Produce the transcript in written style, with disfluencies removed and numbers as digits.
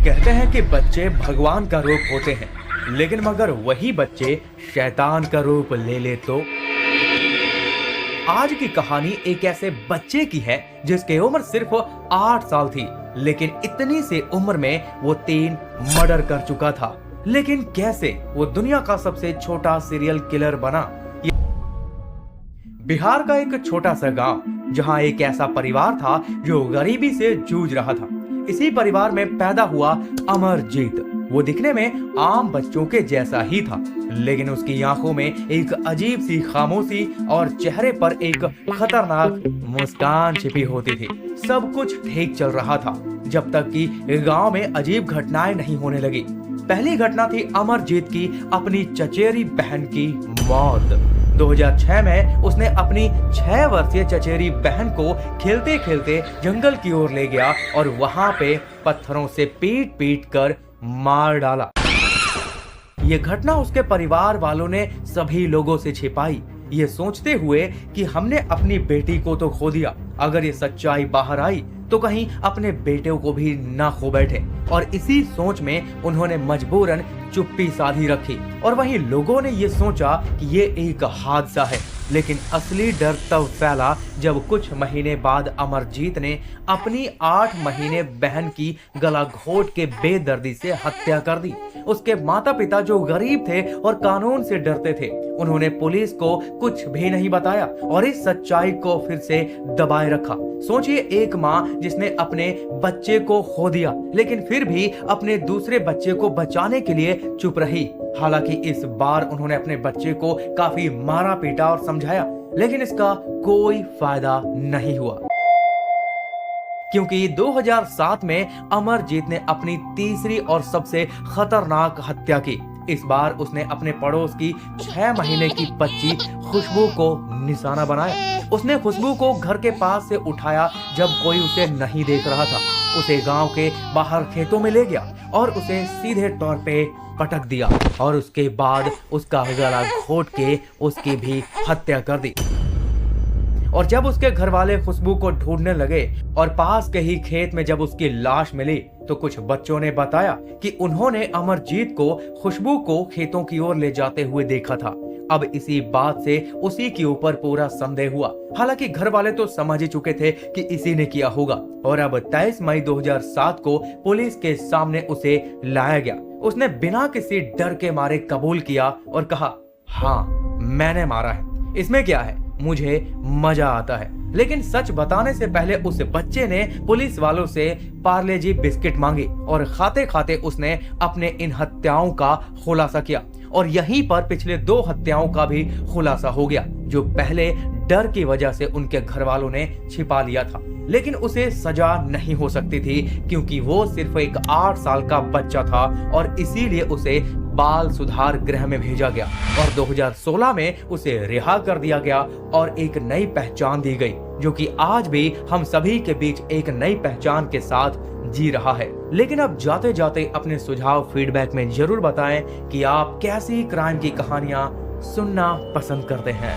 कहते हैं कि बच्चे भगवान का रूप होते हैं, लेकिन मगर वही बच्चे शैतान का रूप ले ले तो। आज की कहानी एक ऐसे बच्चे की है जिसकी उम्र सिर्फ 8 साल थी, लेकिन इतनी सी उम्र में वो 3 मर्डर कर चुका था। लेकिन कैसे वो दुनिया का सबसे छोटा सीरियल किलर बना। बिहार का एक छोटा सा गांव, जहां एक ऐसा परिवार था जो गरीबी से जूझ रहा था। इसी परिवार में पैदा हुआ अमरजीत। वो दिखने में आम बच्चों के जैसा ही था, लेकिन उसकी आंखों में एक अजीब सी खामोशी और चेहरे पर एक खतरनाक मुस्कान छिपी होती थी। सब कुछ ठीक चल रहा था जब तक कि गांव में अजीब घटनाएं नहीं होने लगी। पहली घटना थी अमरजीत की अपनी चचेरी बहन की मौत। 2006 में उसने अपनी 6 वर्षीय चचेरी बहन को खेलते खेलते जंगल की ओर ले गया और वहां पे पत्थरों से पीट पीट कर मार डाला। ये घटना उसके परिवार वालों ने सभी लोगों से छिपाई, ये सोचते हुए कि हमने अपनी बेटी को तो खो दिया, अगर ये सच्चाई बाहर आई तो कहीं अपने बेटे को भी ना खो बैठे। और इसी सोच में उन्होंने मजबूरन चुप्पी साधी रखी। और वहीं लोगों ने ये सोचा कि ये एक हादसा है, लेकिन असली डर तब फैला जब कुछ महीने बाद अमरजीत ने अपनी 8 महीने बहन की गला घोट के बेदर्दी से हत्या कर दी। उसके माता पिता जो गरीब थे और कानून से डरते थे, उन्होंने पुलिस को कुछ भी नहीं बताया और इस सच्चाई को फिर से दबाए रखा। सोचिए, एक माँ जिसने अपने बच्चे को खो दिया, लेकिन फिर भी अपने दूसरे बच्चे को बचाने के लिए चुप रही। हालांकि इस बार उन्होंने अपने बच्चे को काफी मारा पीटा और समझाया, लेकिन इसका कोई फायदा नहीं हुआ, क्योंकि 2007 में अमरजीत ने अपनी तीसरी और सबसे खतरनाक हत्या की। इस बार उसने अपने पड़ोस की 6 महीने की बच्ची खुशबू को निशाना बनाया। उसने खुशबू को घर के पास से उठाया जब कोई उसे नहीं देख रहा था। उसे गांव के बाहर खेतों में ले गया और उसे सीधे तौर पे पटक दिया और उसके बाद उसका गला घोट के उसकी भी हत्या कर दी। और जब उसके घर वाले खुशबू को ढूंढने लगे और पास के ही खेत में जब उसकी लाश मिली, तो कुछ बच्चों ने बताया कि उन्होंने अमरजीत को खुशबू को खेतों की ओर ले जाते हुए देखा था। अब इसी बात से उसी के ऊपर पूरा संदेह हुआ। हालांकि घर वाले तो समझ ही चुके थे कि इसी ने किया होगा। और अब 23 मई 2007 को पुलिस के सामने उसे लाया गया। उसने बिना किसी डर के मारे कबूल किया और कहा, हाँ मैंने मारा है, इसमें क्या है, मुझे मजा आता है। लेकिन सच बताने से पहले उस बच्चे ने पुलिस वालों से पार्ले जी बिस्किट मांगी और खाते खाते उसने अपने इन हत्याओं का खुलासा किया। और यहीं पर पिछले 2 हत्याओं का भी खुलासा हो गया, जो पहले डर की वजह से उनके घर वालों ने छिपा लिया था। लेकिन उसे सजा नहीं हो सकती थी, क्योंकि वो सिर्फ एक 8 साल का बच्चा था और इसीलिए उसे बाल सुधार गृह में भेजा गया और 2016 में उसे रिहा कर दिया गया और एक नई पहचान दी गई, जो कि आज भी हम सभी के बीच एक नई पहचान के साथ जी रहा है। लेकिन अब जाते जाते अपने सुझाव फीडबैक में जरूर बताएं कि आप कैसी क्राइम की कहानियां सुनना पसंद करते हैं।